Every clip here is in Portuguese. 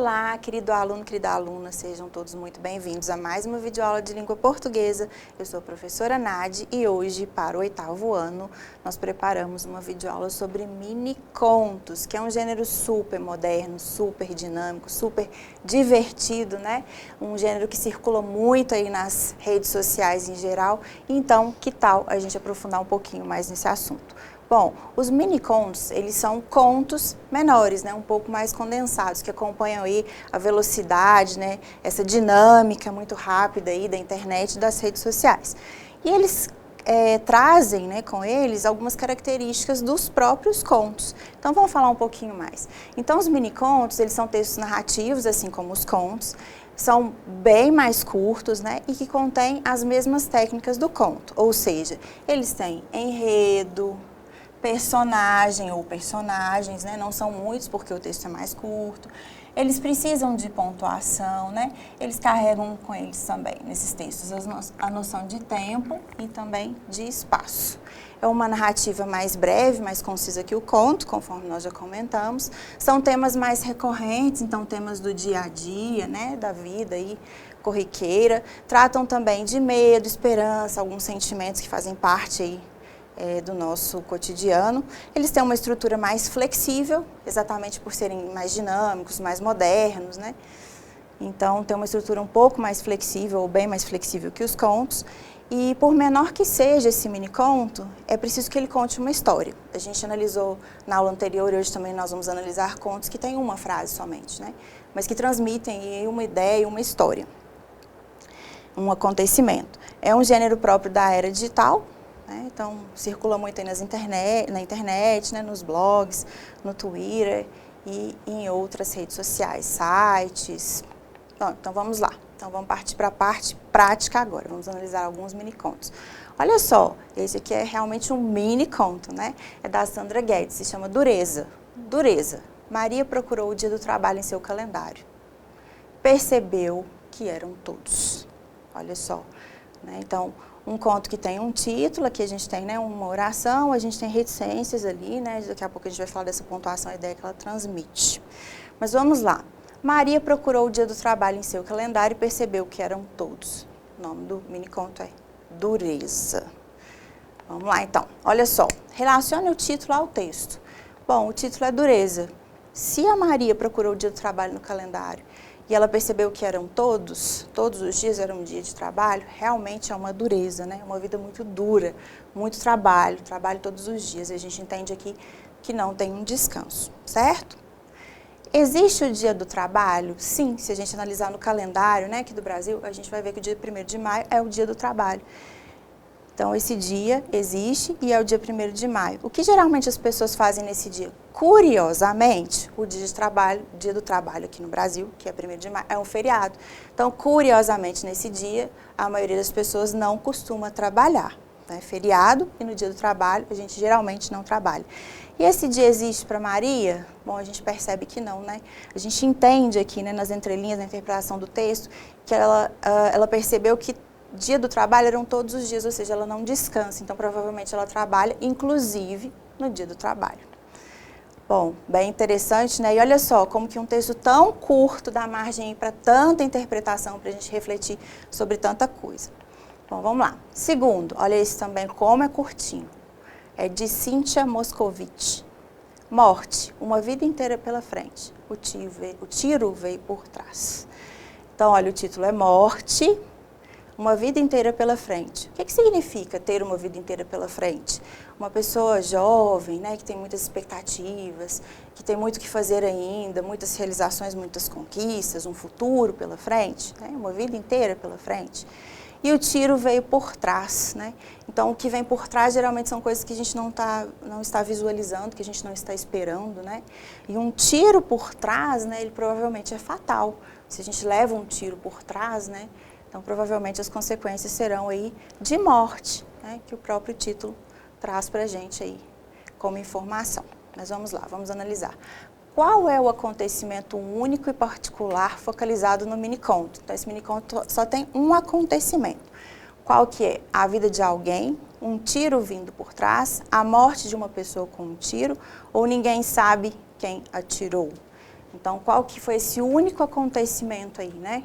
Olá, querido aluno, querida aluna, sejam todos muito bem-vindos a mais uma videoaula de língua portuguesa. Eu sou a professora Nadi e hoje, para o 8º ano, nós preparamos uma videoaula sobre mini-contos, que é um gênero super moderno, super dinâmico, super divertido, né? Um gênero que circula muito aí nas redes sociais em geral. Então, que tal a gente aprofundar um pouquinho mais nesse assunto? Bom, os mini-contos, eles são contos menores, né, um pouco mais condensados, que acompanham aí a velocidade, né, essa dinâmica muito rápida aí da internet e das redes sociais. E eles trazem, né, com eles algumas características dos próprios contos. Então, vamos falar um pouquinho mais. Então, os mini-contos, eles são textos narrativos, assim como os contos, são bem mais curtos, né, e que contêm as mesmas técnicas do conto, ou seja, eles têm enredo, personagem ou personagens, né? Não são muitos porque o texto é mais curto. Eles precisam de pontuação, né? Eles carregam com eles também, nesses textos, a noção de tempo e também de espaço. É uma narrativa mais breve, mais concisa que o conto, conforme nós já comentamos. São temas mais recorrentes, então temas do dia a dia, né? Da vida aí corriqueira. Tratam também de medo, esperança, alguns sentimentos que fazem parte aí do nosso cotidiano. Eles têm uma estrutura mais flexível, exatamente por serem mais dinâmicos, mais modernos, né? Então, tem uma estrutura um pouco mais flexível, ou bem mais flexível que os contos. E por menor que seja esse mini-conto, é preciso que ele conte uma história. A gente analisou na aula anterior e hoje também nós vamos analisar contos que têm uma frase somente, né? Mas que transmitem uma ideia, uma história, um acontecimento. É um gênero próprio da era digital, né? Então, circula muito aí na internet, né? Nos blogs, no Twitter e em outras redes sociais, sites. Bom, então, vamos lá. Então, vamos partir para a parte prática agora. Vamos analisar alguns mini-contos. Olha só, esse aqui é realmente um mini-conto, né? É da Sandra Guedes, se chama Dureza. Dureza. Maria procurou o dia do trabalho em seu calendário. Percebeu que eram todos. Olha só, né? Então, um conto que tem um título, aqui a gente tem, né, uma oração, a gente tem reticências ali, né, daqui a pouco a gente vai falar dessa pontuação, a ideia que ela transmite. Mas vamos lá. Maria procurou o dia do trabalho em seu calendário e percebeu que eram todos. O nome do mini-conto é Dureza. Vamos lá, então. Olha só, relacione o título ao texto. Bom, o título é Dureza. Se a Maria procurou o dia do trabalho no calendário e ela percebeu que eram todos os dias eram um dia de trabalho, realmente é uma dureza, né? Uma vida muito dura, muito trabalho todos os dias. E a gente entende aqui que não tem um descanso, certo? Existe o dia do trabalho? Sim, se a gente analisar no calendário, né, aqui do Brasil, a gente vai ver que o dia 1º de maio é o dia do trabalho. Então, esse dia existe e é o dia 1º de maio. O que geralmente as pessoas fazem nesse dia? Curiosamente, o dia do trabalho aqui no Brasil, que é 1º de maio, é um feriado. Então, curiosamente, nesse dia, a maioria das pessoas não costuma trabalhar. É feriado e no dia do trabalho, a gente geralmente não trabalha. E esse dia existe para Maria? Bom, a gente percebe que não, né? A gente entende aqui, né, nas entrelinhas, na interpretação do texto, que ela percebeu que dia do trabalho eram todos os dias, ou seja, ela não descansa, então provavelmente ela trabalha, inclusive, no dia do trabalho. Bom, bem interessante, né? E olha só, como que um texto tão curto dá margem para tanta interpretação, para a gente refletir sobre tanta coisa. Bom, vamos lá. Segundo, olha esse também, como é curtinho. É de Cíntia Moscovitch. Morte, uma vida inteira pela frente. O tiro veio por trás. Então, olha, o título é Morte, uma vida inteira pela frente. O que significa ter uma vida inteira pela frente? Uma pessoa jovem, né, que tem muitas expectativas, que tem muito o que fazer ainda, muitas realizações, muitas conquistas, um futuro pela frente, né, uma vida inteira pela frente. E o tiro veio por trás, né? Então, o que vem por trás geralmente são coisas que a gente não está visualizando, que a gente não está esperando, né? E um tiro por trás, né, ele provavelmente é fatal. Se a gente leva um tiro por trás, né, então provavelmente as consequências serão aí de morte, né, que o próprio título traz para a gente aí como informação. Mas vamos lá, vamos analisar. Qual é o acontecimento único e particular focalizado no mini-conto? Então, esse mini-conto só tem um acontecimento. Qual que é? A vida de alguém, um tiro vindo por trás, a morte de uma pessoa com um tiro, ou ninguém sabe quem atirou. Então, qual que foi esse único acontecimento aí, né,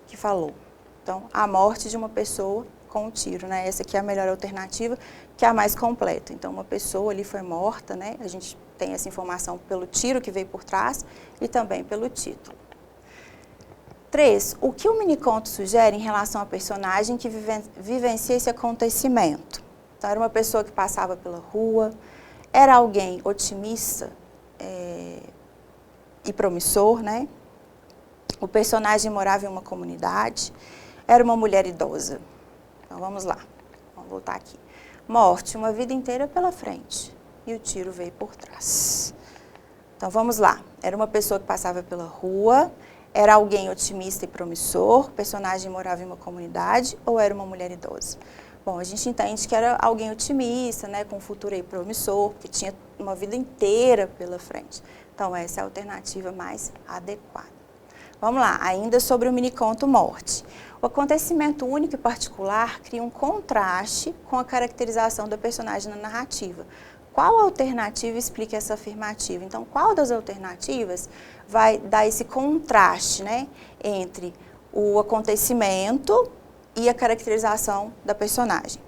que falou? Então, a morte de uma pessoa com um tiro, né? Essa aqui é a melhor alternativa, que é a mais completa. Então, uma pessoa ali foi morta, né? A gente tem essa informação pelo tiro que veio por trás e também pelo título. 3. O que o miniconto sugere em relação à personagem que vivencia esse acontecimento? Então, era uma pessoa que passava pela rua, era alguém otimista e promissor, né? O personagem morava em uma comunidade, era uma mulher idosa. Então, vamos lá, vamos voltar aqui. Morte, uma vida inteira pela frente e o tiro veio por trás. Então, vamos lá. Era uma pessoa que passava pela rua, era alguém otimista e promissor, o personagem morava em uma comunidade ou era uma mulher idosa? Bom, a gente entende que era alguém otimista, né, com um futuro aí promissor, que tinha uma vida inteira pela frente. Então, essa é a alternativa mais adequada. Vamos lá, ainda sobre o miniconto Morte. O acontecimento único e particular cria um contraste com a caracterização da personagem na narrativa. Qual alternativa explica essa afirmativa? Então, qual das alternativas vai dar esse contraste, né, entre o acontecimento e a caracterização da personagem?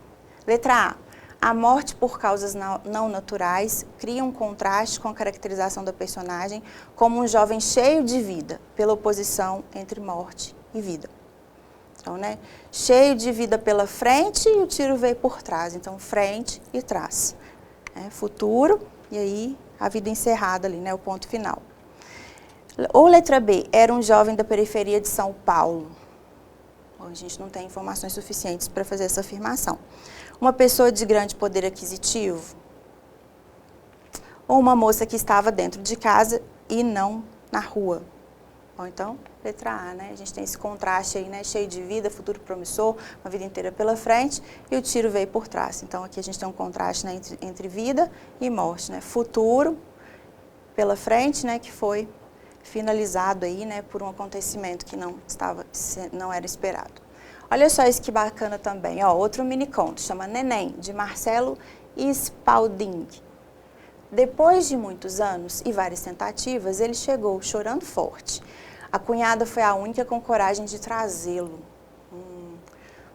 Letra A. A morte por causas não naturais cria um contraste com a caracterização da personagem como um jovem cheio de vida, pela oposição entre morte e vida. Então, né, cheio de vida pela frente e o tiro veio por trás. Então, frente e trás. Futuro e aí a vida encerrada ali, né, o ponto final. Ou letra B, era um jovem da periferia de São Paulo. Bom, a gente não tem informações suficientes para fazer essa afirmação. Uma pessoa de grande poder aquisitivo? Ou uma moça que estava dentro de casa e não na rua? Bom, então, letra A, né? A gente tem esse contraste aí, né? Cheio de vida, futuro promissor, uma vida inteira pela frente e o tiro veio por trás. Então, aqui a gente tem um contraste, né, entre vida e morte, né? Futuro pela frente, né, que foi finalizado aí, né, por um acontecimento que não era esperado. Olha só isso que bacana também, ó, outro mini conto, chama Neném, de Marcelo Spalding. Depois de muitos anos e várias tentativas, ele chegou chorando forte. A cunhada foi a única com coragem de trazê-lo.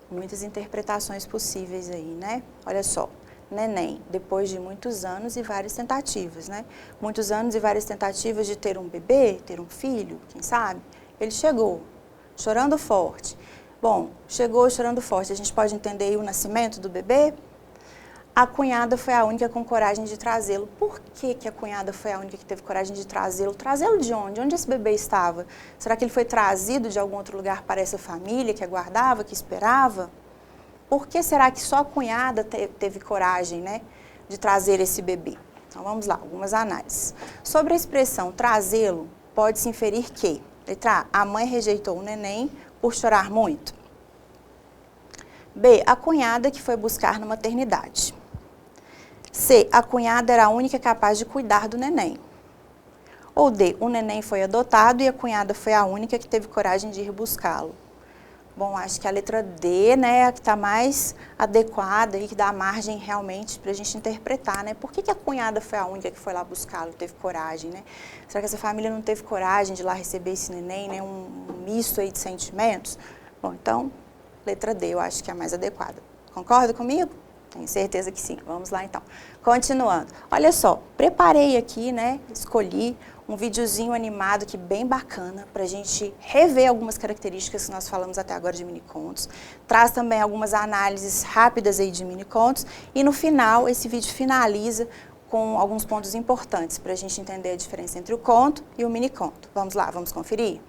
Muitas interpretações possíveis aí, né? Olha só, Neném, depois de muitos anos e várias tentativas, né? Muitos anos e várias tentativas de ter um bebê, ter um filho, quem sabe? Ele chegou, chorando forte. Bom, chegou chorando forte, a gente pode entender aí o nascimento do bebê? A cunhada foi a única com coragem de trazê-lo. Por que que a cunhada foi a única que teve coragem de trazê-lo? Trazê-lo de onde? Onde esse bebê estava? Será que ele foi trazido de algum outro lugar para essa família que aguardava, que esperava? Por que será que só a cunhada teve coragem, né, de trazer esse bebê? Então, vamos lá, algumas análises. Sobre a expressão trazê-lo, pode-se inferir que, letra A, a mãe rejeitou o neném por chorar muito. B, a cunhada que foi buscar na maternidade. C, a cunhada era a única capaz de cuidar do neném. Ou D, o neném foi adotado e a cunhada foi a única que teve coragem de ir buscá-lo. Bom, acho que a letra D, né, é a que está mais adequada e que dá margem realmente para a gente interpretar, né? Por que que a cunhada foi a única que foi lá buscá-lo, teve coragem, né? Será que essa família não teve coragem de ir lá receber esse neném, né? Um misto aí de sentimentos? Bom, então, letra D, eu acho que é a mais adequada. Concorda comigo? Tenho certeza que sim. Vamos lá, então. Continuando. Olha só, preparei aqui, né, escolhi um videozinho animado que bem bacana para a gente rever algumas características que nós falamos até agora de minicontos. Traz também algumas análises rápidas aí de minicontos e no final esse vídeo finaliza com alguns pontos importantes para a gente entender a diferença entre o conto e o miniconto. Vamos lá, vamos conferir?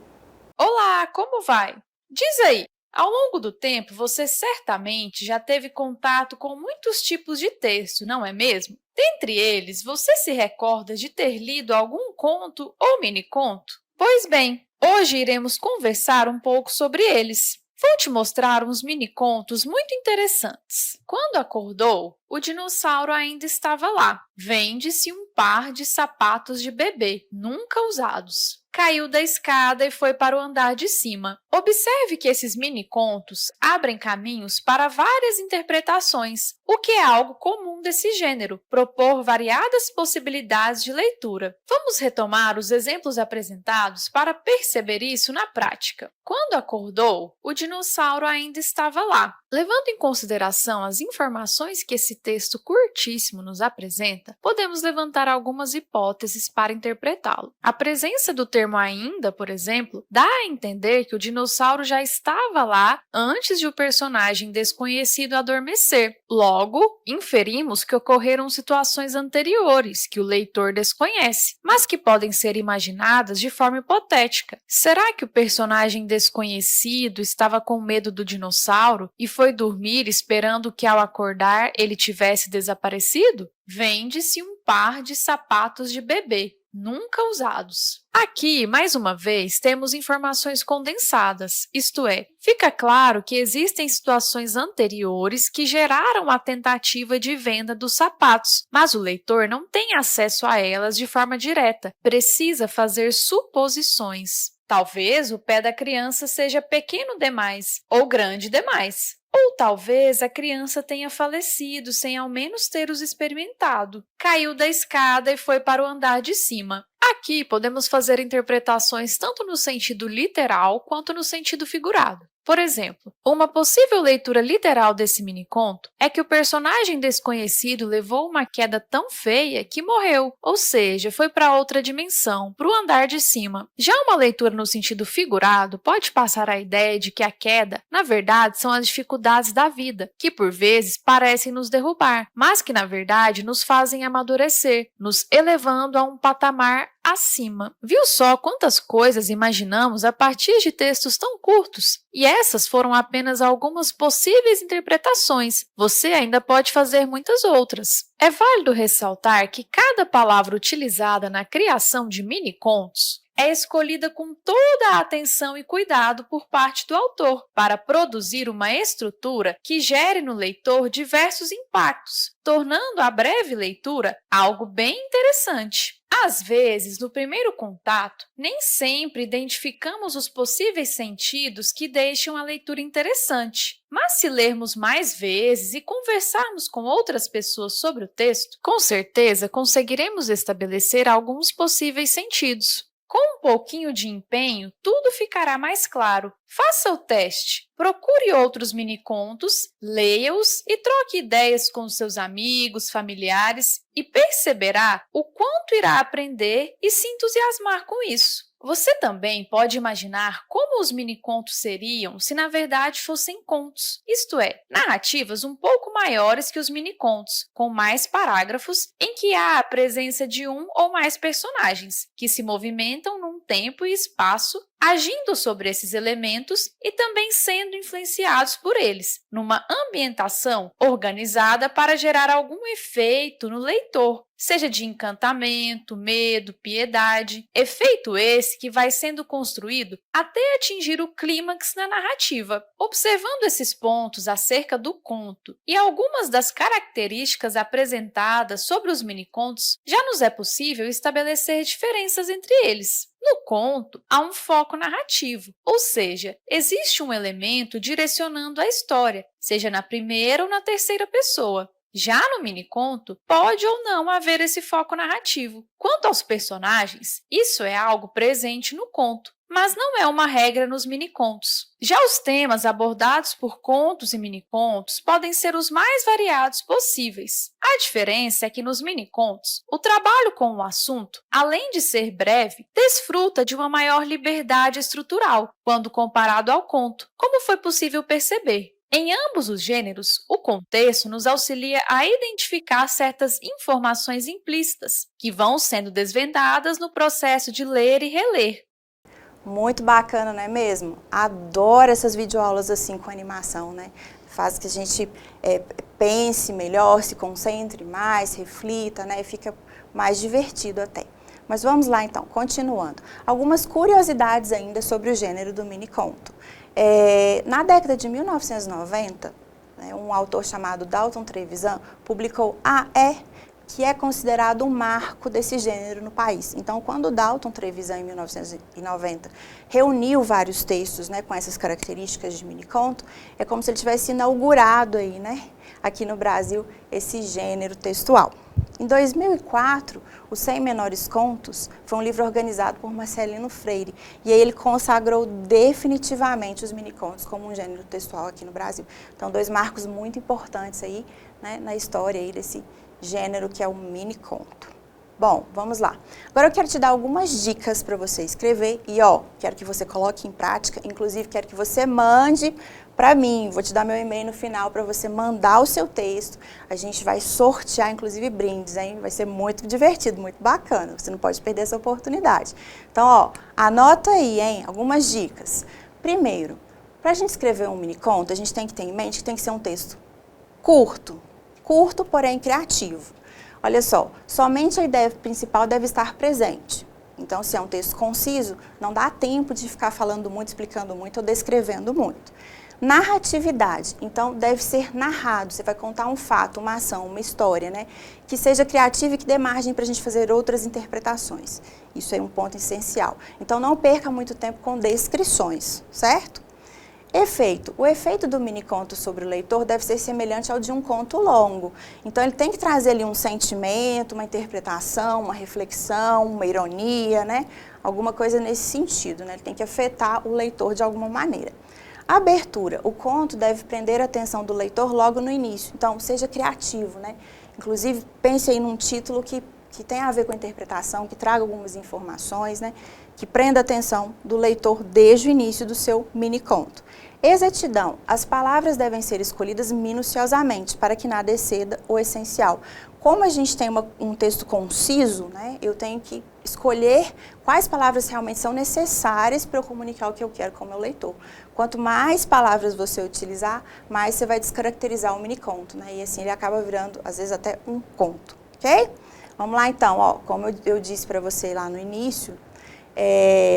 Olá, como vai? Diz aí, ao longo do tempo, você certamente já teve contato com muitos tipos de texto, não é mesmo? Dentre eles, você se recorda de ter lido algum conto ou mini-conto? Pois bem, hoje iremos conversar um pouco sobre eles. Vou te mostrar uns mini-contos muito interessantes. Quando acordou, o dinossauro ainda estava lá. Vende-se um par de sapatos de bebê, nunca usados. Caiu da escada e foi para o andar de cima. Observe que esses mini-contos abrem caminhos para várias interpretações, o que é algo comum desse gênero, propor variadas possibilidades de leitura. Vamos retomar os exemplos apresentados para perceber isso na prática. Quando acordou, o dinossauro ainda estava lá. Levando em consideração as informações que esse texto curtíssimo nos apresenta, podemos levantar algumas hipóteses para interpretá-lo. A presença do termo ainda, por exemplo, dá a entender que o dinossauro já estava lá antes de o personagem desconhecido adormecer. Logo, inferimos que ocorreram situações anteriores que o leitor desconhece, mas que podem ser imaginadas de forma hipotética. Será que o personagem desconhecido estava com medo do dinossauro e foi dormir esperando que ao acordar ele tivesse desaparecido? Vende-se um par de sapatos de bebê, nunca usados. Aqui, mais uma vez, temos informações condensadas, isto é, fica claro que existem situações anteriores que geraram a tentativa de venda dos sapatos, mas o leitor não tem acesso a elas de forma direta, precisa fazer suposições. Talvez o pé da criança seja pequeno demais ou grande demais. Ou talvez a criança tenha falecido sem ao menos ter os experimentado. Caiu da escada e foi para o andar de cima. Aqui podemos fazer interpretações tanto no sentido literal quanto no sentido figurado. Por exemplo, uma possível leitura literal desse mini-conto é que o personagem desconhecido levou uma queda tão feia que morreu, ou seja, foi para outra dimensão, para o andar de cima. Já uma leitura no sentido figurado pode passar a ideia de que a queda, na verdade, são as dificuldades da vida, que por vezes parecem nos derrubar, mas que na verdade nos fazem amadurecer, nos elevando a um patamar acima. Viu só quantas coisas imaginamos a partir de textos tão curtos? E essas foram apenas algumas possíveis interpretações. Você ainda pode fazer muitas outras. É válido ressaltar que cada palavra utilizada na criação de mini-contos é escolhida com toda a atenção e cuidado por parte do autor, para produzir uma estrutura que gere no leitor diversos impactos, tornando a breve leitura algo bem interessante. Às vezes, no primeiro contato, nem sempre identificamos os possíveis sentidos que deixam a leitura interessante. Mas se lermos mais vezes e conversarmos com outras pessoas sobre o texto, com certeza conseguiremos estabelecer alguns possíveis sentidos. Com um pouquinho de empenho, tudo ficará mais claro. Faça o teste. Procure outros mini-contos, leia-os e troque ideias com seus amigos, familiares e perceberá o quanto irá aprender e se entusiasmar com isso. Você também pode imaginar como os mini-contos seriam se, na verdade, fossem contos, isto é, narrativas um pouco maiores que os mini-contos, com mais parágrafos, em que há a presença de um ou mais personagens, que se movimentam num tempo e espaço, agindo sobre esses elementos e também sendo influenciados por eles, numa ambientação organizada para gerar algum efeito no leitor, seja de encantamento, medo, piedade, efeito esse que vai sendo construído até atingir o clímax na narrativa. Observando esses pontos acerca do conto e algumas das características apresentadas sobre os mini-contos, já nos é possível estabelecer diferenças entre eles. No conto, há um foco narrativo, ou seja, existe um elemento direcionando a história, seja na primeira ou na terceira pessoa. Já no mini-conto, pode ou não haver esse foco narrativo. Quanto aos personagens, isso é algo presente no conto, mas não é uma regra nos mini-contos. Já os temas abordados por contos e mini-contos podem ser os mais variados possíveis. A diferença é que nos mini-contos, o trabalho com o assunto, além de ser breve, desfruta de uma maior liberdade estrutural quando comparado ao conto, como foi possível perceber. Em ambos os gêneros, o contexto nos auxilia a identificar certas informações implícitas, que vão sendo desvendadas no processo de ler e reler. Muito bacana, não é mesmo? Adoro essas videoaulas assim com animação, né? Faz que a gente pense melhor, se concentre mais, reflita, né? Fica mais divertido até. Mas vamos lá então, continuando. Algumas curiosidades ainda sobre o gênero do mini-conto. Na década de 1990, um autor chamado Dalton Trevisan publicou que é considerado um marco desse gênero no país. Então, quando Dalton Trevisan, em 1990, reuniu vários textos, né, com essas características de miniconto, é como se ele tivesse inaugurado aí, né, aqui no Brasil, esse gênero textual. Em 2004, Os 100 Menores Contos foi um livro organizado por Marcelino Freire, e aí ele consagrou definitivamente os minicontos como um gênero textual aqui no Brasil. Então, dois marcos muito importantes aí, né, na história aí desse gênero que é o miniconto. Bom, vamos lá. Agora eu quero te dar algumas dicas para você escrever e, quero que você coloque em prática, inclusive quero que você mande para mim, vou te dar meu e-mail no final para você mandar o seu texto. A gente vai sortear, inclusive, brindes, hein? Vai ser muito divertido, muito bacana, você não pode perder essa oportunidade. Então, anota aí, hein? Algumas dicas. Primeiro, para a gente escrever um miniconto, a gente tem que ter em mente que tem que ser um texto curto, porém criativo. Olha só, somente a ideia principal deve estar presente. Então, se é um texto conciso, não dá tempo de ficar falando muito, explicando muito ou descrevendo muito. Narratividade, então deve ser narrado, você vai contar um fato, uma ação, uma história, né? Que seja criativa e que dê margem para a gente fazer outras interpretações. Isso é um ponto essencial. Então, não perca muito tempo com descrições, certo? Efeito. O efeito do miniconto sobre o leitor deve ser semelhante ao de um conto longo. Então, ele tem que trazer ali um sentimento, uma interpretação, uma reflexão, uma ironia, né? Alguma coisa nesse sentido, né? Ele tem que afetar o leitor de alguma maneira. Abertura. O conto deve prender a atenção do leitor logo no início. Então, seja criativo, né? Inclusive, pense aí num título que tenha a ver com a interpretação, que traga algumas informações, né? Que prenda a atenção do leitor desde o início do seu miniconto. Exatidão. As palavras devem ser escolhidas minuciosamente para que nada exceda o essencial. Como a gente tem um texto conciso, né, eu tenho que escolher quais palavras realmente são necessárias para eu comunicar o que eu quero com o meu leitor. Quanto mais palavras você utilizar, mais você vai descaracterizar o miniconto, né, e assim ele acaba virando, às vezes, até um conto, ok? Vamos lá então, como eu disse para você lá no início,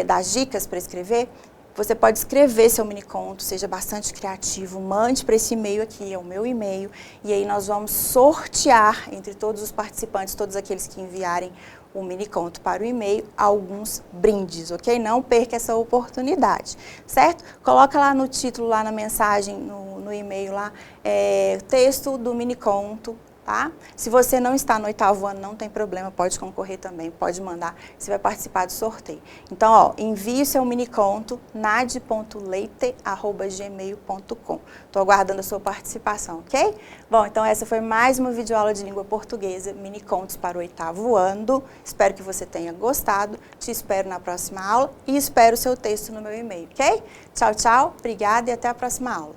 das dicas para escrever, você pode escrever seu miniconto, seja bastante criativo, mande para esse e-mail aqui, é o meu e-mail, e aí nós vamos sortear entre todos os participantes, todos aqueles que enviarem o miniconto para o e-mail, alguns brindes, ok? Não perca essa oportunidade, certo? Coloca lá no título, lá na mensagem, no e-mail lá, texto do miniconto, tá? Se você não está no 8º ano, não tem problema, pode concorrer também, pode mandar, você vai participar do sorteio. Então, envie o seu miniconto, nad.leite@gmail.com. Estou aguardando a sua participação, ok? Bom, então essa foi mais uma videoaula de língua portuguesa, minicontos para o 8º ano. Espero que você tenha gostado, te espero na próxima aula e espero o seu texto no meu e-mail, ok? Tchau, tchau, obrigada e até a próxima aula.